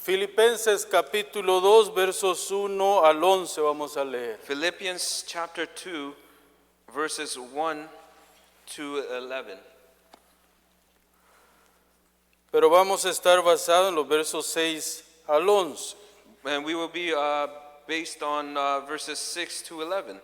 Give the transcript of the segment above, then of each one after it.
Filipenses capítulo 2, versos 1 al 11 vamos a leer. Philippians chapter 2, verses 1 to 11. Pero vamos a estar basados en los versos 6 al 11. And we will be based on verses 6 to 11.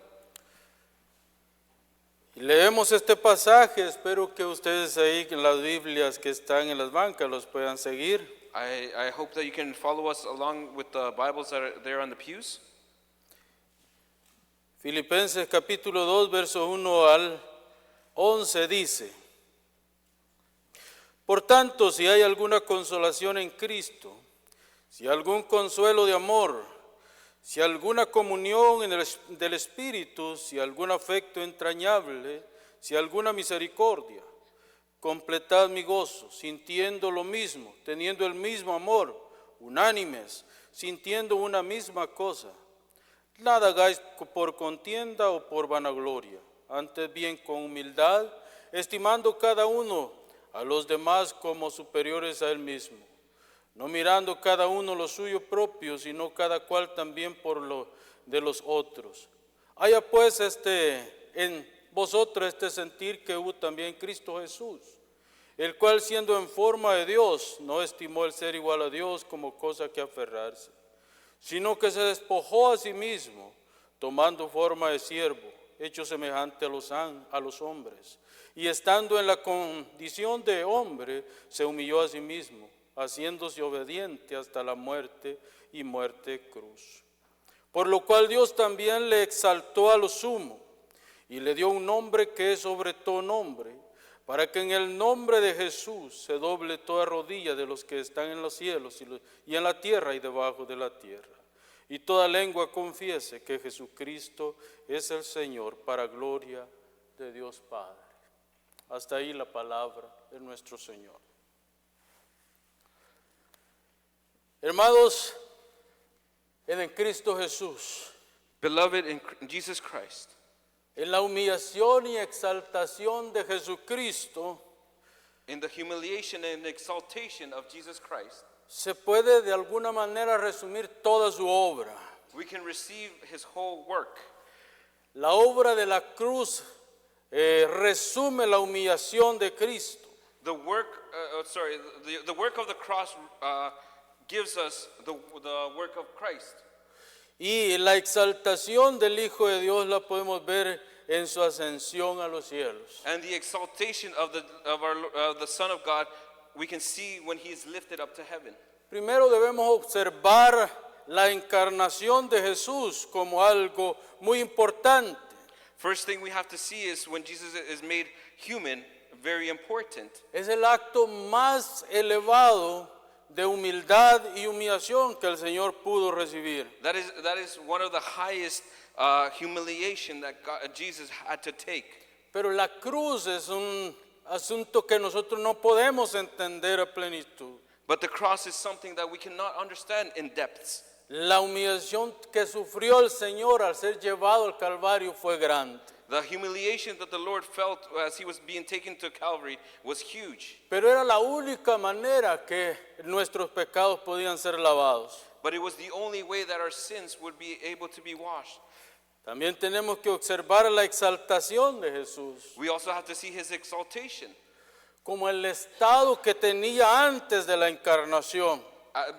Y leemos este pasaje, espero que ustedes ahí en las Biblias que están en las bancas los puedan seguir. I hope that you can follow us along with the Bibles that are there on the pews. Filipenses capítulo 2, verso 1 al 11 dice: Por tanto, si hay alguna consolación en Cristo, si algún consuelo de amor, si alguna comunión del Espíritu, si algún afecto entrañable, si alguna misericordia, completad mi gozo, sintiendo lo mismo, teniendo el mismo amor, unánimes, sintiendo una misma cosa. Nada hagáis por contienda o por vanagloria, antes bien con humildad, estimando cada uno a los demás como superiores a él mismo, no mirando cada uno lo suyo propio, sino cada cual también por lo de los otros. Haya pues en vosotros este sentir que hubo también en Cristo Jesús, el cual siendo en forma de Dios, no estimó el ser igual a Dios como cosa que aferrarse, sino que se despojó a sí mismo, tomando forma de siervo, hecho semejante a los hombres, y estando en la condición de hombre, se humilló a sí mismo, haciéndose obediente hasta la muerte y muerte de cruz. Por lo cual Dios también le exaltó a lo sumo, y le dio un nombre que es sobre todo nombre, para que en el nombre de Jesús se doble toda rodilla de los que están en los cielos y en la tierra y debajo de la tierra, y toda lengua confiese que Jesucristo es el Señor, para gloria de Dios Padre. Hasta ahí la palabra de nuestro Señor. Hermanos, en Cristo Jesús, Beloved in Jesus Christ, en la humillación y exaltación de Jesucristo, in the humiliation and exaltation of Jesus Christ, se puede de alguna manera resumir toda su obra. we can receive his whole work. La obra de la cruz resume la humillación de Cristo. The work, the work of the cross gives us the work of Christ. Y la exaltación del Hijo de Dios la podemos ver en su ascensión a los cielos. And the exaltation of the Son of God, we can see when he is lifted up to heaven. Primero debemos observar la encarnación de Jesús como algo muy importante. First thing we have to see is when Jesus is made human, very important. Es el acto más elevado de humildad y humillación que el Señor pudo recibir. That is one of the highest humiliation that Jesus had to take. Pero la cruz es un asunto que nosotros no podemos entender a plenitud. But the cross is something that we cannot understand in depths. La humillación que sufrió el Señor al ser llevado al Calvario fue grande. The humiliation that the Lord felt as he was being taken to Calvary was huge. Pero era la única manera que nuestros pecados podían ser lavados. But it was the only way that our sins would be able to be washed. También tenemos que observar la exaltación de Jesús, We also have to see his exaltation. como el estado que tenía antes de la encarnación.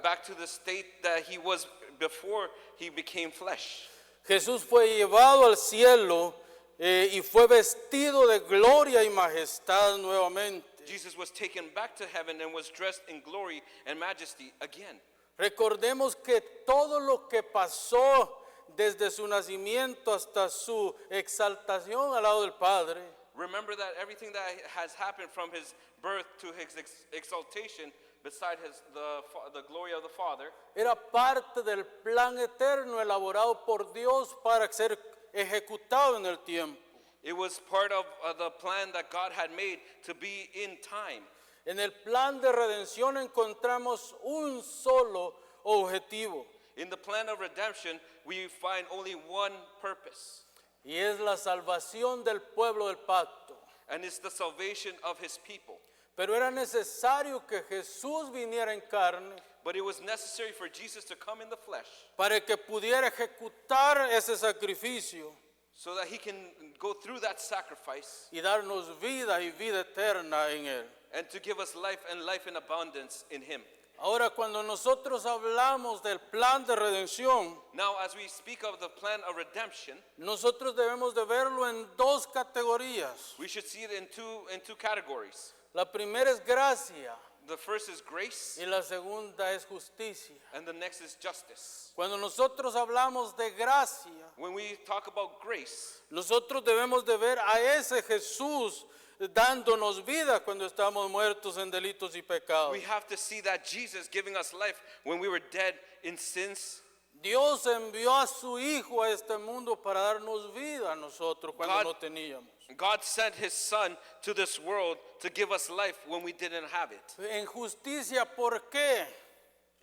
Back to the state that he was before he became flesh. Jesús fue llevado al cielo y fue vestido de gloria y majestad nuevamente. Jesus was taken back to heaven and was dressed in glory and majesty again. Recordemos que todo lo que pasó desde su nacimiento hasta su exaltación al lado del Padre Remember that everything that has happened from his birth to his exaltation, beside the glory of the Father, era parte del plan eterno elaborado por Dios para ser ejecutado en el tiempo. it was part of the plan that God had made to be in time. En el plan de redención encontramos un solo objetivo, In the plan of redemption, we find only one purpose, y es la salvación del pueblo del pacto. and it's the salvation of his people. Pero era necesario que Jesús viniera en carne But it was necessary for Jesus to come in the flesh para que pudiera ejecutar ese sacrificio so that he can go through that sacrifice y darnos vida y vida eterna en él. and to give us life and life in abundance in him. Ahora, cuando nosotros hablamos del plan de redención, Now, as we speak of the plan of redemption, nosotros debemos de verlo en dos categorías. we should see it in two categories. La primera es gracia The first is grace, y la segunda es justicia. and the next is justice. Cuando nosotros hablamos de gracia, When we talk about grace, nosotros debemos de ver a ese Jesús dándonos vida cuando estamos muertos en delitos y pecados. we have to see that Jesus giving us life when we were dead in sins. Dios envió a su Hijo a este mundo para darnos vida a nosotros cuando God- no teníamos. God sent his son to this world to give us life when we didn't have it. En justicia, ¿por qué?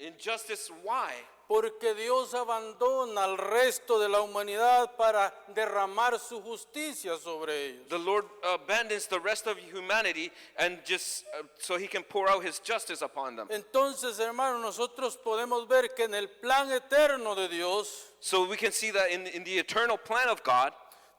In justice, why? Porque Dios abandona al resto de la humanidad para derramar su justicia sobre ellos. The Lord abandons the rest of humanity and just so he can pour out his justice upon them. Entonces, hermanos, nosotros podemos ver que en el plan eterno de Dios, So we can see that in the eternal plan of God,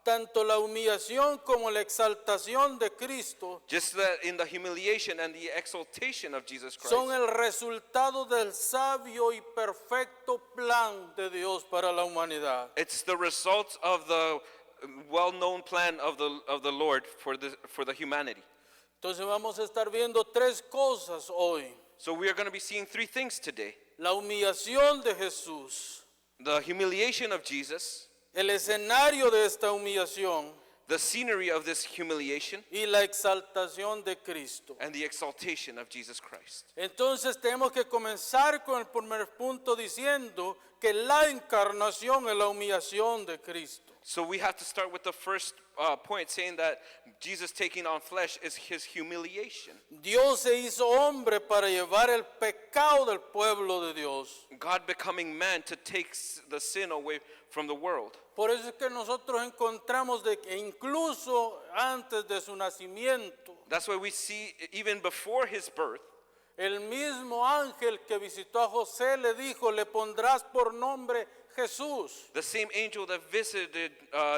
tanto la humillación como la exaltación de Cristo just that in the humiliation and the exaltation of Jesus Christ, son el resultado del sabio y perfecto plan de Dios para la humanidad. it's the result of the well-known plan of the Lord for the humanity. Entonces vamos a estar viendo tres cosas hoy. So we are going to be seeing three things today. La humillación de Jesús, The humiliation of Jesus, el escenario de esta humillación the scenery of this humiliation, y la exaltación de Cristo. and the exaltation of Jesus Christ. Entonces tenemos que comenzar con el primer punto diciendo que la encarnación es la humillación de Cristo. So we have to start with the first point, saying that Jesus taking on flesh is his humiliation. Dios se hizo hombre para llevar el pecado del pueblo de Dios. God becoming man to take the sin away from the world. Por eso es que nosotros encontramos de que incluso antes de su nacimiento, That's why we see even before his birth, el mismo ángel que visitó a José le dijo, le pondrás por nombre Jesús. the same angel that visited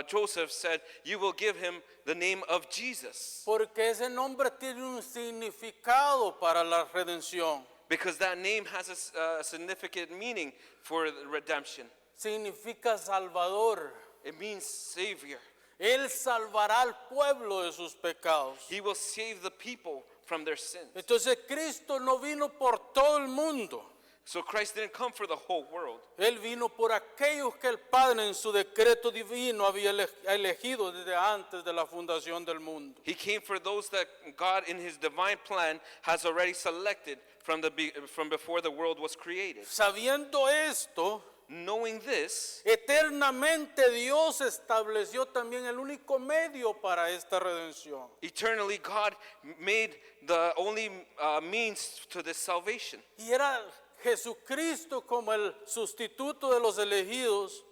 Joseph said, "You will give him the name of Jesus," Porque ese nombre tiene un significado para la redención. because that name has a significant meaning for the redemption. Significa Salvador. It means Savior. Él salvará al pueblo de sus pecados. He will save the people from their sins. Entonces Cristo no vino por todo el mundo. So Christ didn't come for the whole world. Él vino por aquellos que el Padre en su decreto divino había elegido desde antes de la fundación del mundo. He came for those that God in his divine plan has already selected from before the world was created. Sabiendo esto, Knowing this, eternamente Dios estableció también el único medio para esta redención. eternally God made the only means to this salvation. Y era Jesucristo como el sustituto de los elegidos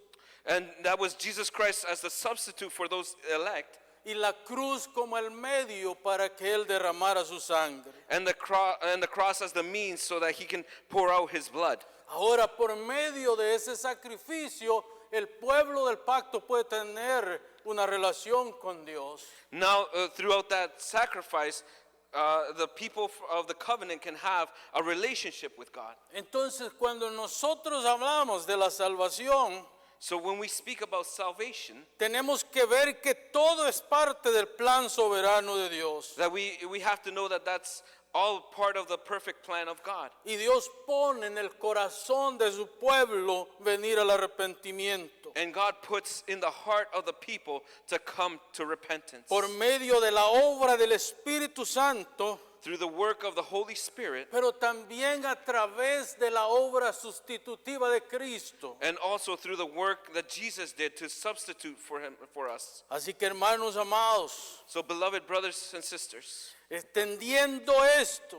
And that was Jesus Christ as the substitute for those elect, y la cruz como el medio para que Él derramara su sangre. and the cross as the means so that he can pour out his blood. Ahora, por medio de ese sacrificio, el pueblo del pacto puede tener una relación con Dios. Now, throughout that sacrifice, the people of the covenant can have a relationship with God. Entonces, cuando nosotros hablamos de la salvación, So when we speak about salvation, tenemos que ver que todo es parte del plan soberano de Dios. that we have to know that that's all part of the perfect plan of God. Y Dios pone en el corazón de su pueblo venir al arrepentimiento. And God puts in the heart of the people to come to repentance. Por medio de la obra del Espíritu Santo, Through the work of the Holy Spirit, pero también a través de la obra sustitutiva de Cristo. and also through the work that Jesus did to substitute for us. Así que, hermanos amados, So beloved brothers and sisters, entendiendo esto,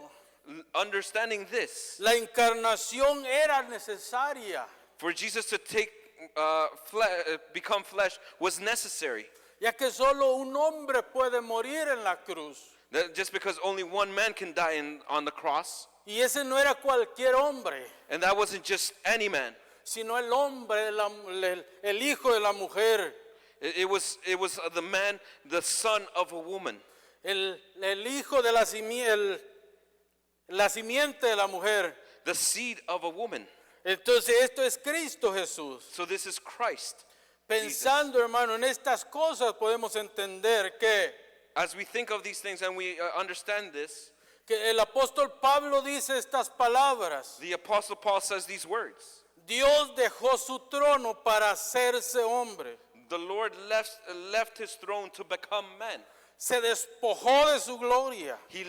understanding this, la encarnación era necesaria, for Jesus to become flesh was necessary. ya que solo un hombre puede morir en la cruz. That just because only one man can die on the cross, Y ese no era cualquier hombre, And that wasn't just any man. sino el hombre, el hijo de la mujer, It was the man, the son of a woman. el hijo de la simiente de la mujer. The seed of a woman. Entonces esto es Cristo Jesús. So this is Christ. Pensando, hermano, en estas cosas podemos entender que As we think of these things and we understand this, el apóstol Pablo dice estas palabras. the Apostle Paul says these words. Dios dejó su trono para hacerse hombre. The Lord left his throne to become man. Se despojó de su gloria. He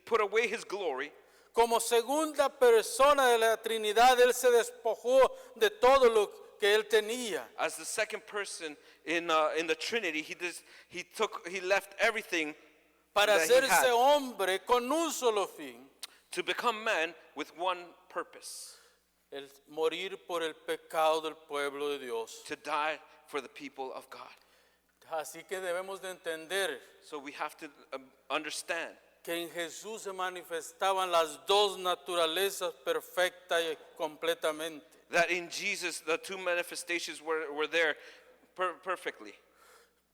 put away his glory. Como segunda persona de la Trinidad, Él se despojó de todo lo que Él tenía. As the second person in the Trinity, he left everything Para that he hacerse had hombre con un solo fin. to become man with one purpose: El morir por el pecado del pueblo de Dios. to die for the people of God. Así que debemos de entender So we have to understand que en Jesús se manifestaban las dos naturalezas perfectas y completamente. that in Jesus the two manifestations were there perfectly.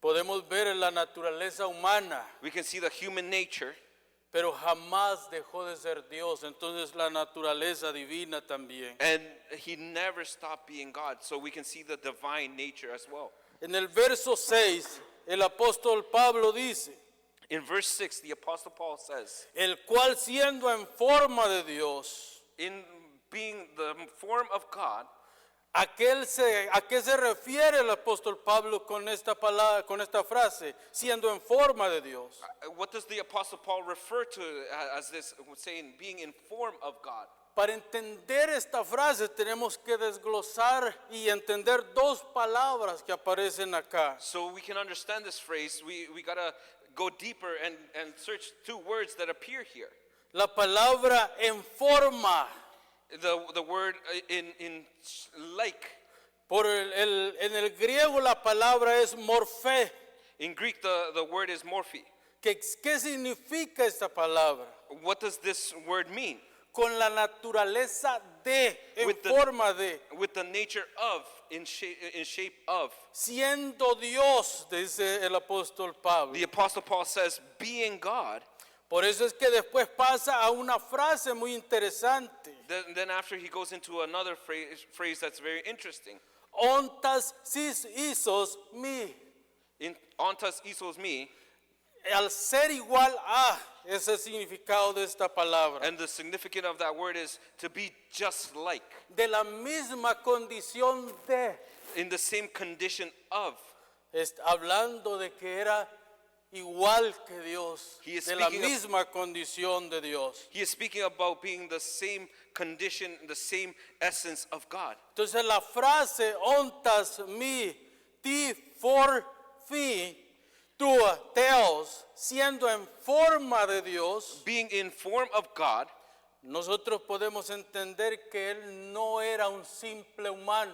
Podemos ver en la naturaleza humana, We can see the human nature, pero jamás dejó de ser Dios. Entonces la naturaleza divina también. and he never stopped being God. So we can see the divine nature as well. En el verso 6, el apóstol Pablo dice, In verse 6, the Apostle Paul says, el cual siendo en forma de Dios, in being the form of God, ¿a qué se refiere el apóstol Pablo con esta palabra, con esta frase, siendo en forma de Dios? what does the Apostle Paul refer to as this saying, being in form of God? Para entender esta frase tenemos que desglosar y entender dos palabras que aparecen acá. So we can understand this phrase, we got to go deeper and search two words that appear here. La palabra en forma, The word in like. en el griego la palabra es morfé. In Greek, the word is morphe. ¿Qué significa esta palabra? What does this word mean? Con la naturaleza de, en With the- forma de, With the nature of, in shape of. siendo Dios, dice el apóstol Pablo. The Apostle Paul says, being God. Por eso es que después pasa a una frase muy interesante. Then after he goes into another phrase that's very interesting. Ontas sis isos mi. In ontas isos me, Al ser igual a, es el significado de esta palabra. and the significance of that word is to be just like, De la misma condición de. in the same condition of. Hablando de que era igual que Dios. He is De la speaking of- misma condición de Dios. He is speaking about being the same condition, the same essence of God. Entonces la frase ontas mi ti for fi tu teos, siendo en forma de Dios, Being in form of God, nosotros podemos entender que él no era un simple humano,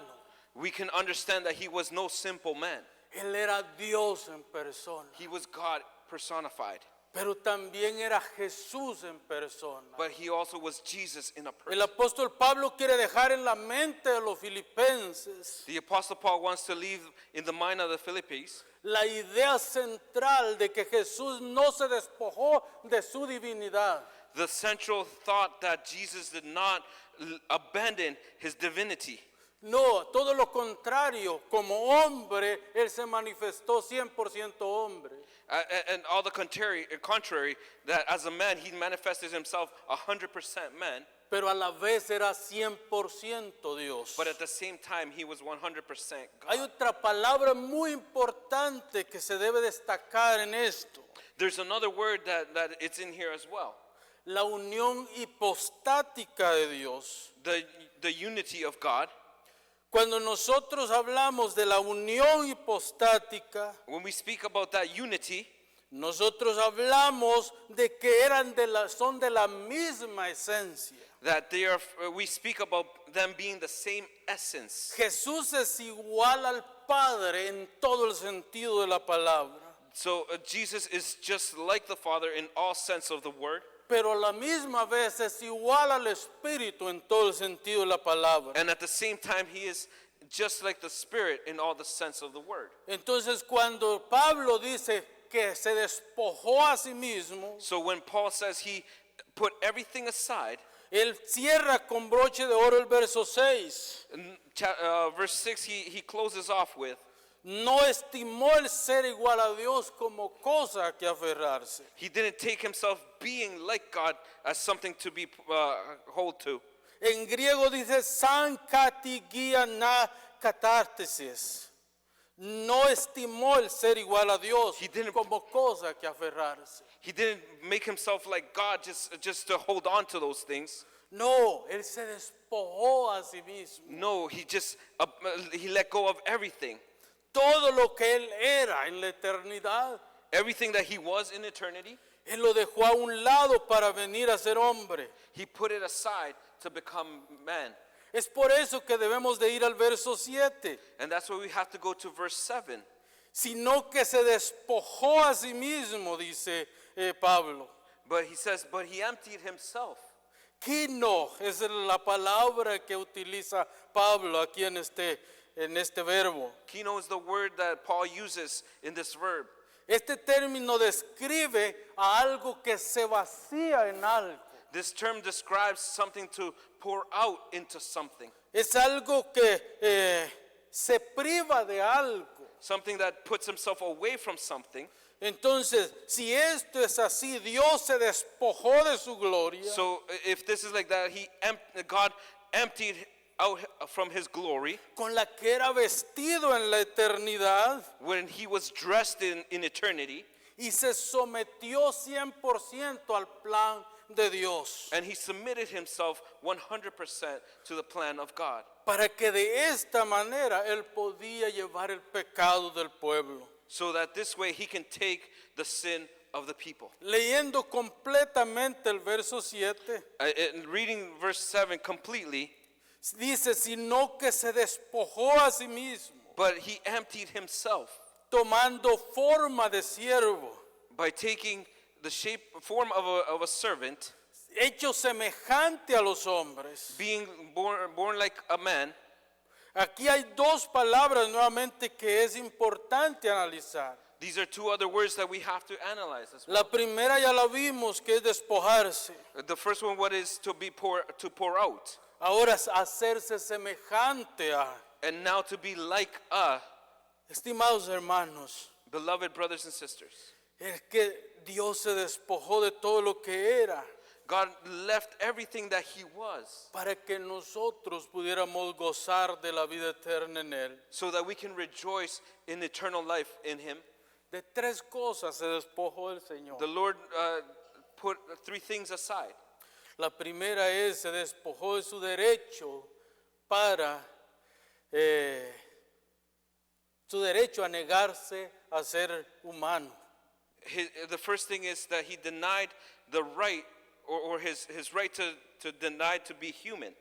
we can understand that he was no simple man. él era Dios en persona, He was God personified. pero también era Jesús en persona. But he also was Jesus in a person. El apóstol Pablo quiere dejar en la mente de los filipenses The Apostle Paul wants to leave in the mind of the Philippians la idea central de que Jesús no se despojó de su divinidad. the central thought that Jesus did not abandon his divinity. No, todo lo contrario, como hombre, él se manifestó 100% hombre. And all the contrary, that as a man, he manifested himself 100% man, Pero a la vez era 100% Dios. but at the same time, he was 100% Hay God. otra palabra muy importante que se debe destacar en esto. There's another word that it's in here as well. La unión hipostática de Dios. The unity of God. Cuando nosotros hablamos de la unión hipostática, When we speak about that unity, nosotros hablamos de que son de la misma esencia. that we speak about them being the same essence. Jesús es igual al Padre en todo el sentido de la palabra. So Jesus is just like the Father in all sense of the word. pero a la misma vez es igual al Espíritu en todo el sentido de la palabra. And at the same time, he is just like the Spirit in all the sense of the word. Entonces cuando Pablo dice que se despojó a sí mismo, So when Paul says he put everything aside, él cierra con broche de oro el verso 6. verse 6, he closes off with, No estimó el ser igual a Dios como cosa a que aferrarse. he didn't take himself being like God as something to be hold to. En griego dice san katigia na catártesis. No estimó el ser igual a Dios He didn't- como cosa a que aferrarse. He didn't make himself like God just to hold on to those things. No, él se despojó a sí mismo. No, he let go of everything. Todo lo que él era en la eternidad, Everything that he was in eternity, él lo dejó a un lado para venir a ser hombre. he put it aside to become man. Es por eso que debemos de ir al verso 7. And that's why we have to go to verse 7. Sino que se despojó a sí mismo, dice Pablo. But he says, but he emptied himself. Kino es la palabra que utiliza Pablo aquí en este verbo. Kino is the word that Paul uses in this verb. Este término describe a algo que se vacía en algo. This term describes something to pour out into something. Es algo que se priva de algo. Something that puts himself away from something. Entonces, si esto es así, Dios se despojó de su gloria. So if this is like that, God emptied out from his glory Con la que era vestido en la eternidad when he was dressed in eternity, y se sometió 100% al plan de Dios. and he submitted himself 100% to the plan of God. Para que de esta manera él podía llevar el pecado del pueblo. So that this way he can take the sin of the people. Leyendo completamente el verso 7, And reading verse 7 completely, dice, sino que se despojó a sí mismo, but he emptied himself tomando forma de siervo, by taking the form of a servant, hecho semejante a los hombres. being born like a man. Aquí hay dos palabras nuevamente que es importante analizar. These are two other words that we have to analyze as well. La primera ya la vimos, que es despojarse. The first one, what is to pour out, Ahora es hacerse semejante a. and now to be like Estimados hermanos, beloved brothers and sisters. es que Dios se despojó de todo lo que era God left everything that he was para que nosotros pudiéramos gozar de la vida eterna en Él. so that we can rejoice in eternal life in him. De tres cosas se despojó el Señor. The Lord put three things aside. La primera es, se despojó de su derecho su derecho a negarse a ser humano. The first thing is that he denied the right, or his right to deny to be human.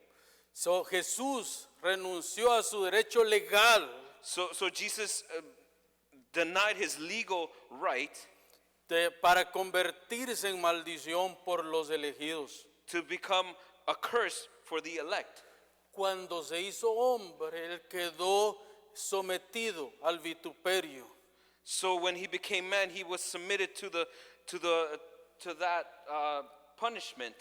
So, Jesús renunció a su derecho legal So Jesus denied his legal right para convertirse en maldición por los elegidos. to become a curse for the elect. Cuando se hizo hombre, él quedó sometido al vituperio. So when he became man, he was submitted to that punishment.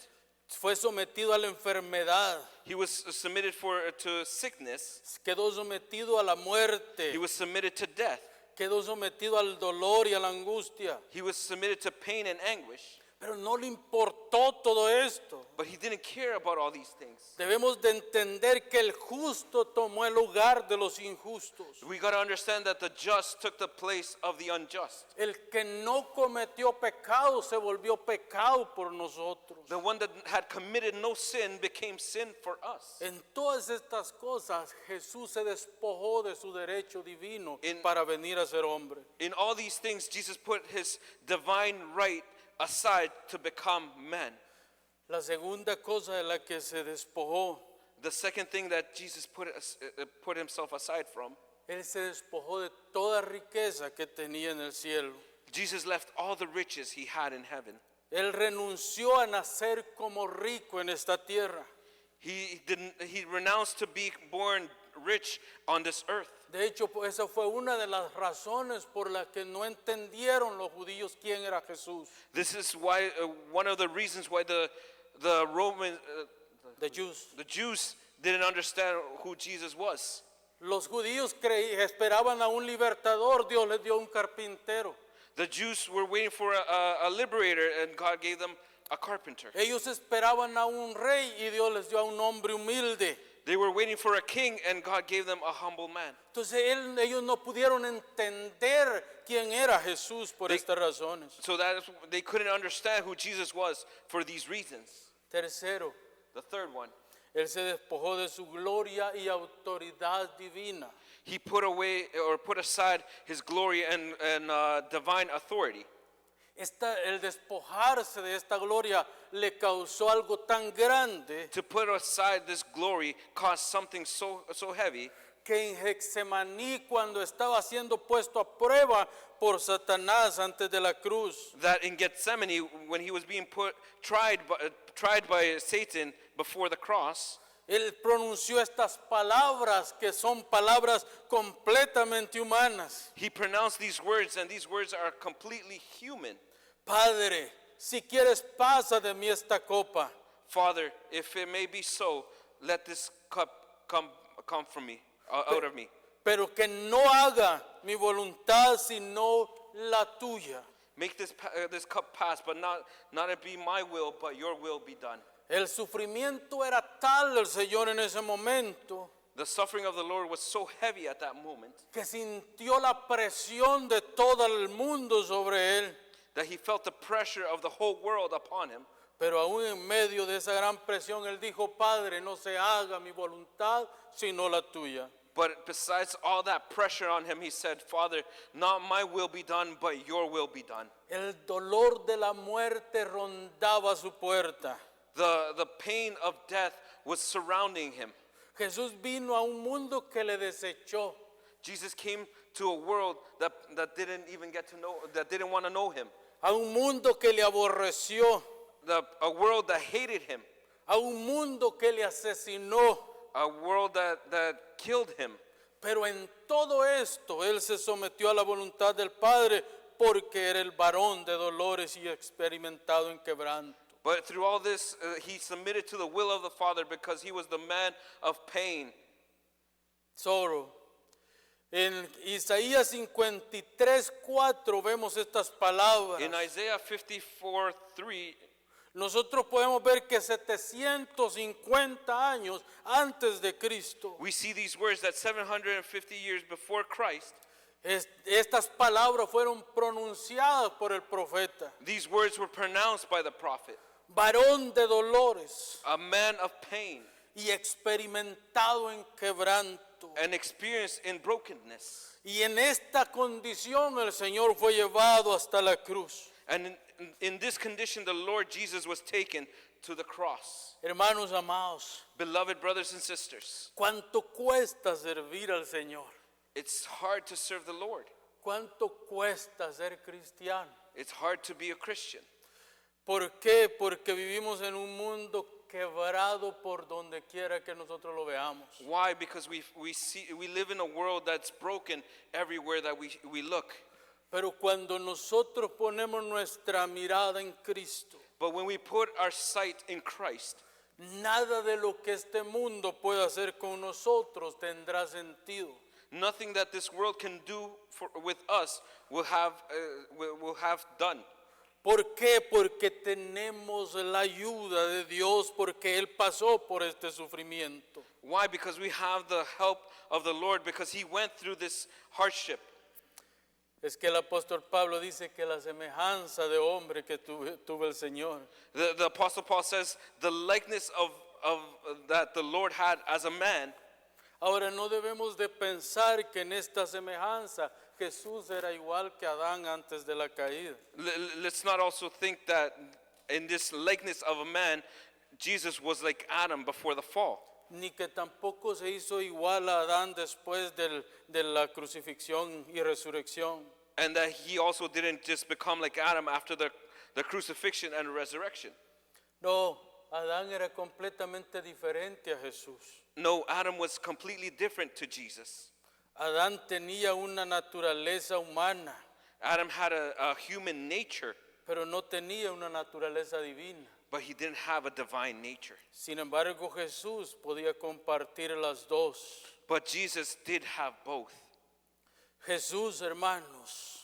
Fue sometido a la enfermedad, He was submitted to sickness. quedó sometido a la muerte, He was submitted to death. quedó sometido al dolor y a la angustia. He was submitted to pain and anguish. Pero no le importó todo esto. But he didn't care about all these things. Debemos de entender que el justo tomó el lugar de los injustos. We got to understand that the just took the place of the unjust. El que no cometió pecado se volvió pecado por nosotros. The one that had committed no sin became sin for us. En todas estas cosas, Jesús se despojó de su derecho divino In- para venir a ser hombre. In all these things, Jesus put his divine right aside to become man. La segunda cosa de la que se despojó, The second thing that Jesus put himself aside from, él se despojó de toda riqueza que tenía en el cielo. Jesus left all the riches he had in heaven. Él renunció a nacer como rico en esta tierra. He renounced to be born rich on this earth. De hecho, esa fue una de las razones por las que no entendieron los judíos quién era Jesús. This is why one of the reasons why the Jews didn't understand who Jesus was. Los judíos esperaban a un libertador, Dios les dio un carpintero. The Jews were waiting for a liberator, and God gave them a carpenter. Ellos esperaban a un rey y Dios les dio a un hombre humilde. They were waiting for a king, and God gave them a humble man. Entonces ellos no pudieron entender quién era Jesús por estas razones. So that they couldn't understand who Jesus was for these reasons. Tercero, The third one, Él se despojó de su gloria y autoridad divina. he put away or put aside his glory and divine authority. El despojarse de esta gloria le causó algo tan grande To put aside this glory caused something so heavy que en Getsemaní, cuando estaba siendo puesto a prueba por Satanás antes de la cruz, that in Gethsemane, when he was being tried by Satan before the cross, Él pronunció estas palabras que son palabras completamente humanas. he pronounced these words, and these words are completely human. Padre, si quieres pasa de mí esta copa, Father, if it may be so, let this cup come from me, out of me. pero que no haga mi voluntad sino la tuya. Make this cup pass, but not it be my will, but your will be done. El sufrimiento era tal del Señor en ese momento The suffering of the Lord was so heavy at that moment que sintió la presión de todo el mundo sobre él. that he felt the pressure of the whole world upon him. Pero aún en medio de esa gran presión, él dijo, Padre, no se haga mi voluntad, sino la tuya. But besides all that pressure on him, he said, Father, not my will be done, but your will be done. El dolor de la muerte rondaba su puerta. The pain of death was surrounding him. Jesús vino a un mundo que le desechó. Jesus came to a world that didn't even get to know, that didn't want to know him. A un mundo que le aborreció. A world that hated him. A un mundo que le asesinó. A world that killed him. Pero en todo esto, él se sometió a la voluntad del Padre porque era el varón de dolores y experimentado en quebranto. But through all this, he submitted to the will of the Father because he was the man of pain. Sorrow. En Isaías 53:4 vemos estas palabras. In Isaiah 54:3, Nosotros podemos ver que 750 años antes de Cristo, we see these words that 750 years before Christ, estas palabras fueron pronunciadas por el profeta. these words were pronounced by the prophet. Varón de dolores A man of pain y experimentado en quebranto. and experienced in brokenness. Y en esta condición el Señor fue llevado hasta la cruz. And in this condition, the Lord Jesus was taken to the cross. Hermanos amados, Beloved brothers and sisters, ¿cuánto cuesta servir al Señor? it's hard to serve the Lord. ¿Cuánto cuesta ser cristiano? It's hard to be a Christian. ¿Por qué? Porque vivimos en un mundo quebrado por donde quiera que nosotros lo veamos. Why? Because we live in a world that's broken everywhere that we look. Pero cuando nosotros ponemos nuestra mirada en Cristo, But when we put our sight in Christ, nada de lo que este mundo pueda hacer con nosotros tendrá sentido. nothing that this world can do with us will have done. ¿Por qué? Porque tenemos la ayuda de Dios, porque Él pasó por este sufrimiento. Why? Because we have the help of the Lord, because he went through this hardship. Es que el apóstol Pablo dice que la semejanza de hombre que tuvo el Señor. The Apostle Paul says the likeness of that the Lord had as a man. Ahora no debemos de pensar que en esta semejanza Jesús era igual que Adán antes de la caída. Let's not also think that in this likeness of a man, Jesus was like Adam before the fall. Ni que tampoco se hizo igual a Adán después de la crucifixión y resurrección. And that he also didn't just become like Adam after the the crucifixion and resurrection. No, Adán era completamente diferente a Jesús. No, Adam was completely different to Jesus. Adán tenía una naturaleza humana, Adam had a human nature, pero no tenía una naturaleza divina. but he didn't have a divine nature. Sin embargo, Jesús podía compartir las dos. But Jesus did have both. Jesús, hermanos,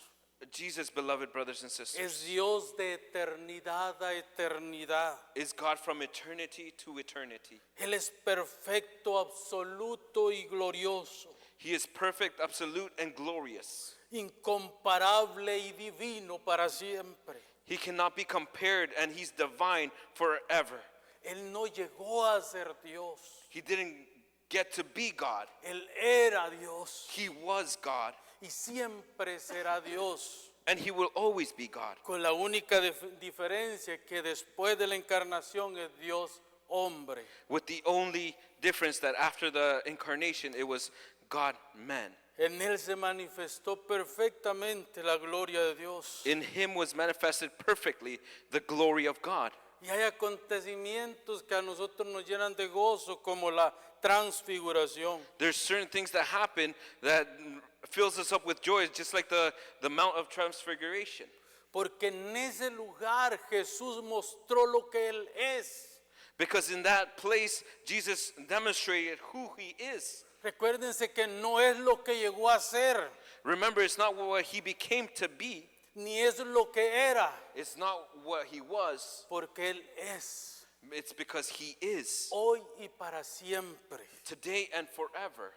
Jesus, beloved brothers and es sisters, Dios de eternidad a eternidad. is God from eternity to eternity. Él es perfecto, absoluto y glorioso, He is perfect, absolute, and glorious. incomparable y divino para siempre. He cannot be compared, and he's divine forever. Él no llegó a ser Dios. He didn't get to be God. Él era Dios He was God, y siempre será Dios. and he will always be God. Con la única diferencia que después de la encarnación es Dios hombre. With the only difference that after the incarnation, it was God man. En él se manifestó perfectamente la gloria de Dios. In him was manifested perfectly the glory of God. Y hay acontecimientos que a nosotros nos llenan de gozo, como la transfiguración. There's certain things that happen that fills us up with joy, just like the Mount of Transfiguration. Porque en ese lugar Jesús mostró lo que Él es. Because in that place, Jesus demonstrated who he is. Recuérdense que no es lo que llegó a ser, Remember, it's not what he became to be. ni es lo que era, It's not what he was. porque Él es, It's because he is. hoy y para siempre. Today and forever.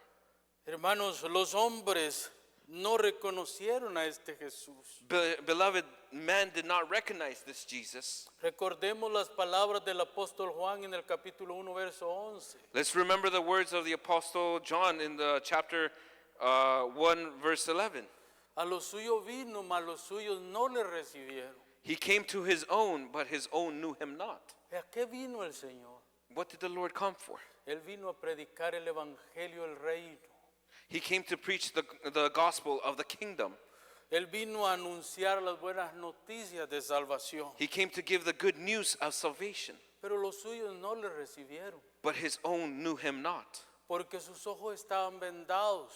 Hermanos, los hombres no reconocieron a este Jesús. Beloved, man did not recognize this Jesus. Recordemos las palabras del apóstol Juan en el capítulo 1, verso 11. Let's remember the words of the Apostle John in the chapter 1, verse 11. A los suyos vino, mas los suyos no le recibieron. He came to his own, but his own knew him not. ¿A qué vino el Señor? What did the Lord come for? Él vino a predicar el evangelio del reino. He came to preach the gospel of the kingdom. Él vino a anunciar las buenas noticias de salvación. He came to give the good news of salvation. Pero los suyos no le recibieron, But his own knew him not, porque sus ojos estaban vendados,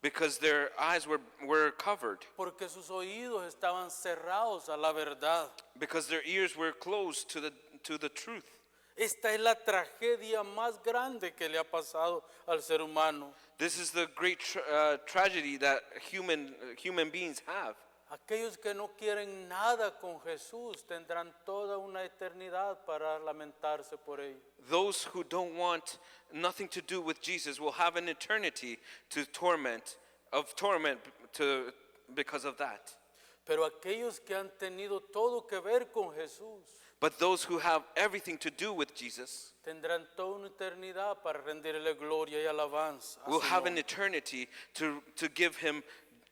because their eyes were covered, porque sus oídos estaban cerrados a la verdad. because their ears were closed to the truth. Esta es la tragedia más grande que le ha pasado al ser humano. This is the great tragedy that human beings have. Aquellos que no quieren nada con Jesús tendrán toda una eternidad para lamentarse por ello. Those who don't want nothing to do with Jesus will have an eternity to torment because of that. Pero aquellos que han tenido todo que ver con Jesús But those who have everything to do with Jesus tendrán toda una eternidad para rendirle gloria y alabanza a will su have an nombre. eternity to give him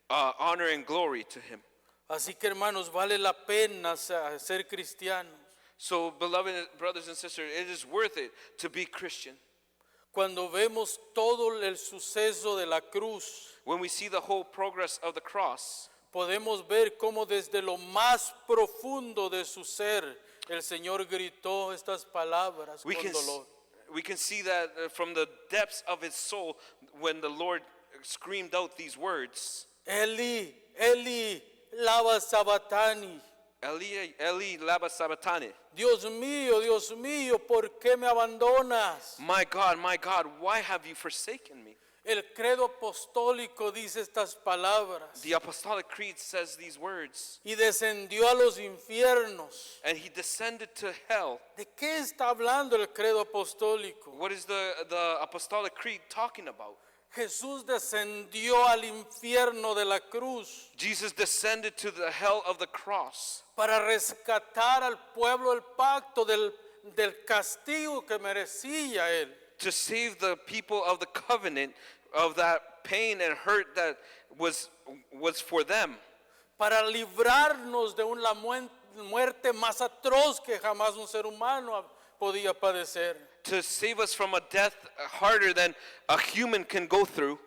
honor and glory to him. Así que hermanos, vale la pena ser cristianos. So, beloved brothers and sisters, it is worth it to be Christian. Cuando vemos todo el suceso de la cruz, When we see the whole progress of the cross, podemos ver cómo desde lo más profundo de su ser el Señor gritó estas palabras we con can, dolor. we can see that from the depths of his soul when the Lord screamed out these words, Eli, Eli, lama sabachthani. Eli, Eli, lama sabachthani. Dios mío, ¿por qué me abandonas? My God, why have you forsaken me? El credo apostólico dice estas palabras. The Apostolic Creed says these words, Y descendió a los infiernos. and he descended to hell. ¿De qué está hablando el credo apostólico? What is the Apostolic Creed talking about? Jesús descendió al infierno de la cruz Jesus descended to the hell of the cross para rescatar al pueblo del pacto del castigo que merecía él. to save the people of the covenant of that pain and hurt that was for them, Para librarnos de una muerte más atroz que jamás un ser humano podía padecer. to save us from a death harder than a human can go through.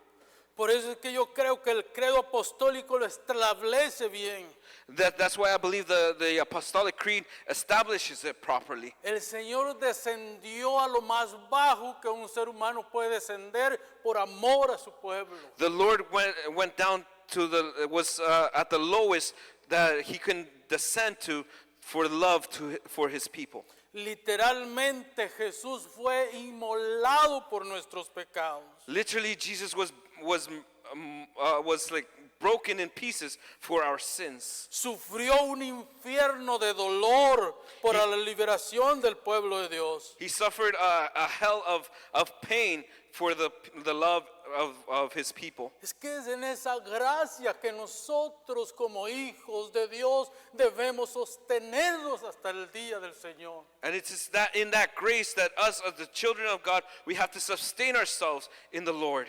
Por eso es que yo creo que el credo apostólico lo establece bien. That's why I believe the Apostolic Creed establishes it properly. El Señor descendió a lo más bajo que un ser humano puede descender por amor a su pueblo. The Lord went down to was at the lowest that he can descend to for love for his people. Literalmente Jesús fue inmolado por nuestros pecados. Literally, Jesus was like broken in pieces for our sins. Sufrió un infierno de dolor por la liberación del pueblo de Dios. He suffered a hell of pain for the love of his people. Es que es en esa gracia que nosotros como hijos de Dios debemos sostenernos hasta el día del Señor. And it's that in that grace that us as the children of God, we have to sustain ourselves in the Lord.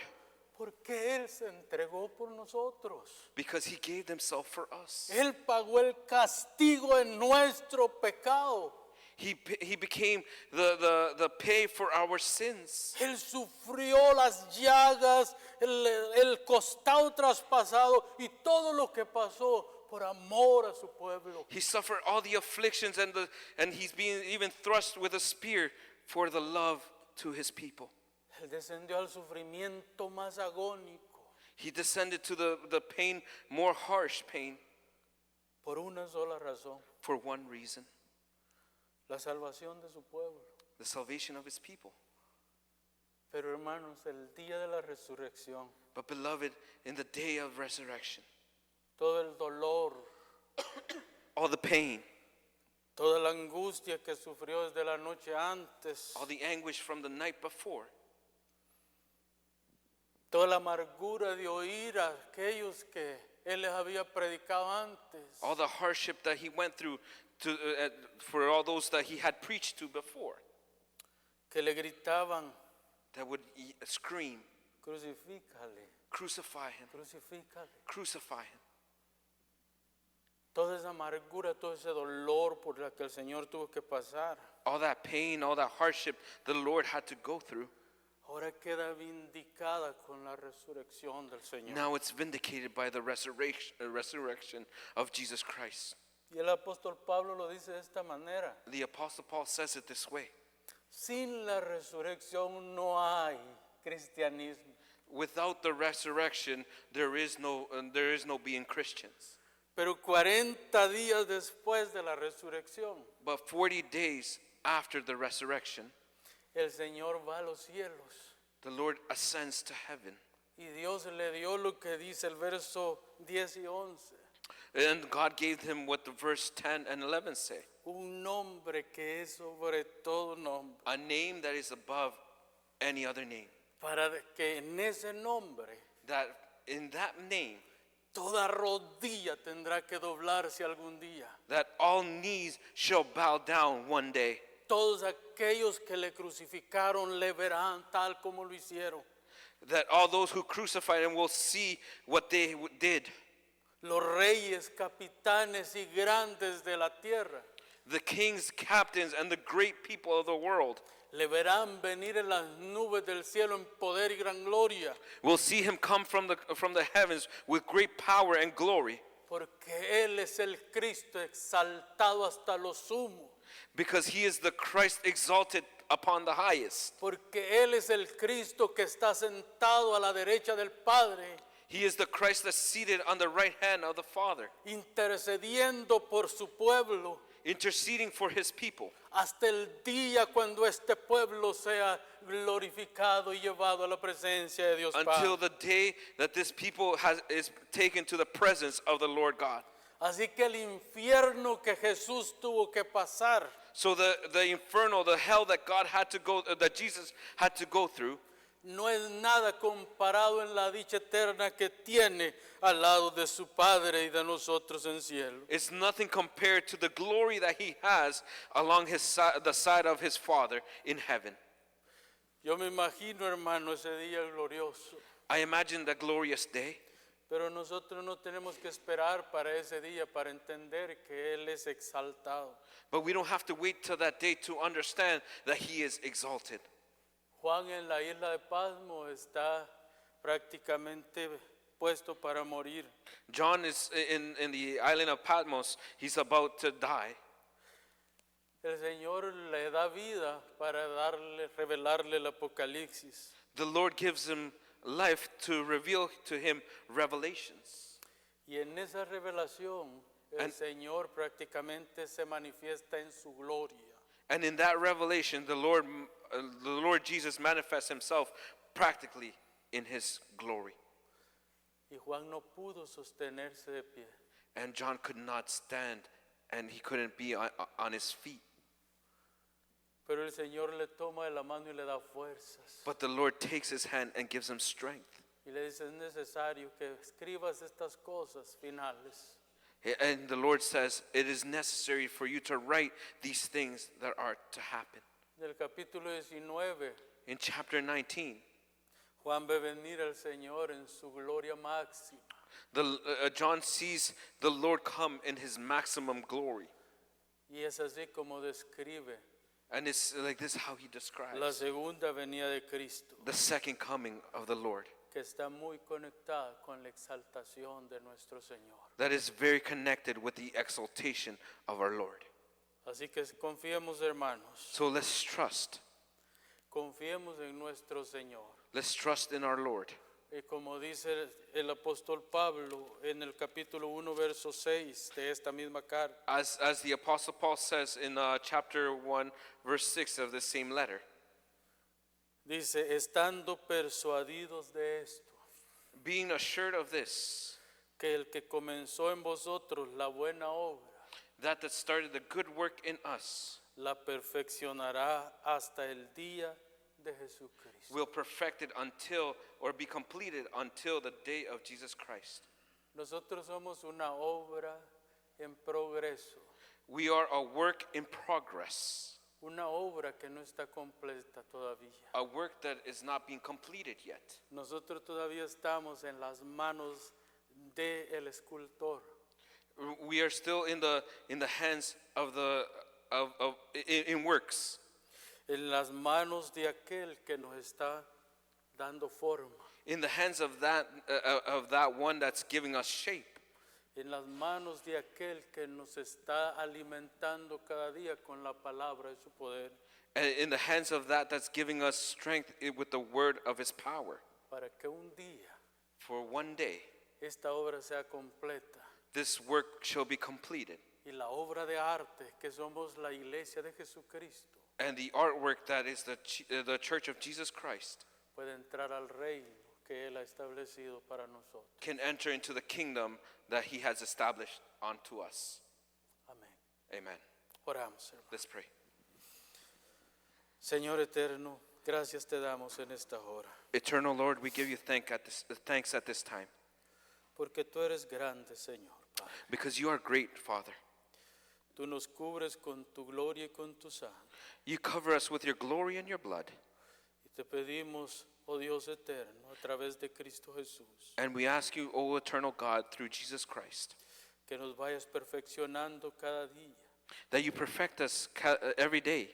Porque Él se entregó por nosotros. Because he gave himself for us. Él pagó el castigo en nuestro pecado. He became the pay for our sins. Él sufrió las llagas, el costado traspasado y todo lo que pasó por amor a su pueblo. He suffered all the afflictions and he's being even thrust with a spear for the love to his people. Él descendió al sufrimiento más agónico He descended to the pain, more harsh pain, por una sola razón, for one reason: la salvación de su pueblo. the salvation of his people. Pero hermanos, el día de la resurrección, But beloved, in the day of resurrection, todo el dolor, all the pain, toda la angustia que sufrió desde la noche antes, all the anguish from the night before, toda la amargura de oír a aquellos que Él les había predicado antes, all the hardship that he went through for all those that he had preached to before, que le gritaban, that would scream, crucifícale, crucify him, crucifícale. crucify him. Toda esa amargura, todo ese dolor por la que el Señor tuvo que pasar, All that pain, all that hardship the Lord had to go through, ahora queda vindicada con la resurrección del Señor. now it's vindicated by the resurrection of Jesus Christ. Y el apóstol Pablo lo dice de esta manera: The Apostle Paul says it this way: sin la resurrección no hay cristianismo. without the resurrection, there is no being Christians. Pero 40 días después de la resurrección, But 40 days after the resurrection, el Señor va a los cielos the Lord ascends to heaven. y Dios le dio lo que dice el verso 10 y 11. And God gave him what the verse 10 and 11 say: Un nombre que es sobre todo nombre, a name that is above any other name. para que en ese nombre That in that name, toda rodilla tendrá que doblarse algún día. that all knees shall bow down one day. Todos aquellos que le crucificaron le verán tal como lo hicieron. That all those who crucified him will see what they did. Los reyes, capitanes y grandes de la tierra The kings, captains, and the great people of the world le verán venir en las nubes del cielo en poder y gran gloria, will see him come from the heavens with great power and glory, porque Él es el Cristo exaltado hasta lo sumo, because he is the Christ exalted upon the highest. porque Él es el Cristo que está sentado a la derecha del Padre, He is the Christ that's seated on the right hand of the Father, intercediendo por su pueblo, interceding for his people, hasta el día cuando este pueblo sea glorificado y llevado a la presencia de Dios until Padre. the day that this people is taken to the presence of the Lord God. Así que el infierno que Jesús tuvo que pasar So the inferno, the hell that that Jesus had to go through, no es nada comparado en la dicha eterna que tiene al lado de su Padre y de nosotros en cielo. it's nothing compared to the glory that he has along the side of his Father in heaven. Yo me imagino, hermano, ese día glorioso. I imagine that glorious day, Pero nosotros no tenemos que esperar para ese día para entender que Él es exaltado. but we don't have to wait till that day to understand that he is exalted. Juan en la isla de Pasmo está prácticamente puesto para morir. John is in the island of Patmos. He's about to die. El Señor le da vida para revelarle el Apocalipsis. The Lord gives him life to reveal to him revelations. Y en esa revelación, el And- Señor prácticamente se manifiesta en su gloria. And in that revelation, the Lord Jesus manifests himself practically in his glory. Y Juan no pudo sostenerse de pie. And John could not stand, and he couldn't be on his feet. Pero el Señor le toma de la mano y le da fuerzas. But the Lord takes his hand and gives him strength. Y le dice, es necesario que escribas estas cosas finales. And the Lord says, it is necessary for you to write these things that are to happen. Del capítulo 19, In chapter 19, Juan ve venir al Señor en su gloria máxima. John sees the Lord come in his maximum glory. Y es así como describe And it's like this how he la describes segunda venida de Cristo, the second coming of the Lord. que está muy conectada con la exaltación de nuestro Señor. That is very connected with the exaltation of our Lord. Así que confiemos, hermanos, So let's trust. confiemos en nuestro Señor. Let's trust in our Lord. Y como dice el apóstol Pablo en el capítulo 1, verso 6 de esta misma carta, As the Apostle Paul says in chapter 1, verse 6 of the same letter, dice, estando persuadidos de esto, being assured of this, que el que comenzó en vosotros la buena obra, that started the good work in us la perfeccionará hasta el día de Jesucristo. will perfect it until, or be completed until the day of Jesus Christ. Nosotros somos una obra en progreso, We are a work in progress, una obra que no está completa todavía. a work that is not being completed yet. Nosotros todavía estamos en las manos del escultor. We are still in the hands of in works, En las manos de aquel que nos está dando forma, in the hands of that one that's giving us shape, en las manos de aquel que nos está alimentando cada día con la palabra de su poder, and in the hands of that that's giving us strength with the word of his power. para que un día For one day, esta obra sea completa. this work shall be completed, Y la obra de arte, que somos la iglesia de Jesucristo, and the artwork that is the Church of Jesus Christ puede entrar al reino que Él ha establecido para nosotros. can enter into the kingdom that he has established unto us. Amén. Amen. Oramos, hermano. Let's pray. Señor eterno, gracias te damos en esta hora, Eternal Lord, we give you thanks at this time, porque tú eres grande, Señor, Padre. because you are great, Father. Tú nos cubres con tu gloria y con tu sangre. You cover us with your glory and your blood, Y te pedimos, oh Dios eterno, a través de Cristo Jesús, and we ask you, O eternal God, through Jesus Christ, que nos vayas perfeccionando cada día, that you perfect us every day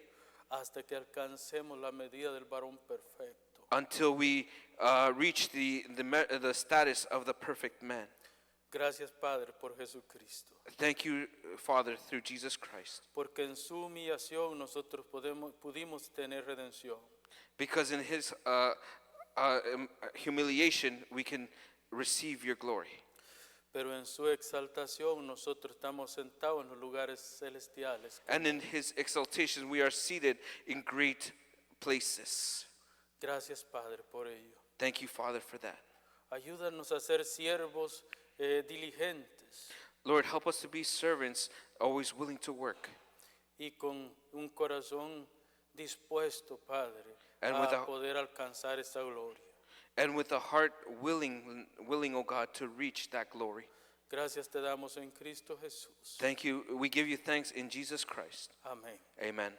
hasta que alcancemos la medida del varón perfecto. until we reach the status of the perfect man. Gracias, Padre, por Jesucristo. Thank you, Father, through Jesus Christ, Porque en su humillación nosotros pudimos tener redención. because in his humiliation we can receive your glory. Pero en su exaltación nosotros estamos sentados en los lugares celestiales. And in his exaltation we are seated in great places. Gracias, Padre, por ello. Thank you, Father, for that. Ayúdanos a ser siervos diligentes Lord, help us to be servants, always willing to work, y con un corazón dispuesto, Padre, And a without- poder alcanzar esta gloria. and with a heart willing, O God, to reach that glory. Gracias te damos en Cristo Jesús. Thank you. We give you thanks in Jesus Christ. Amén. Amen.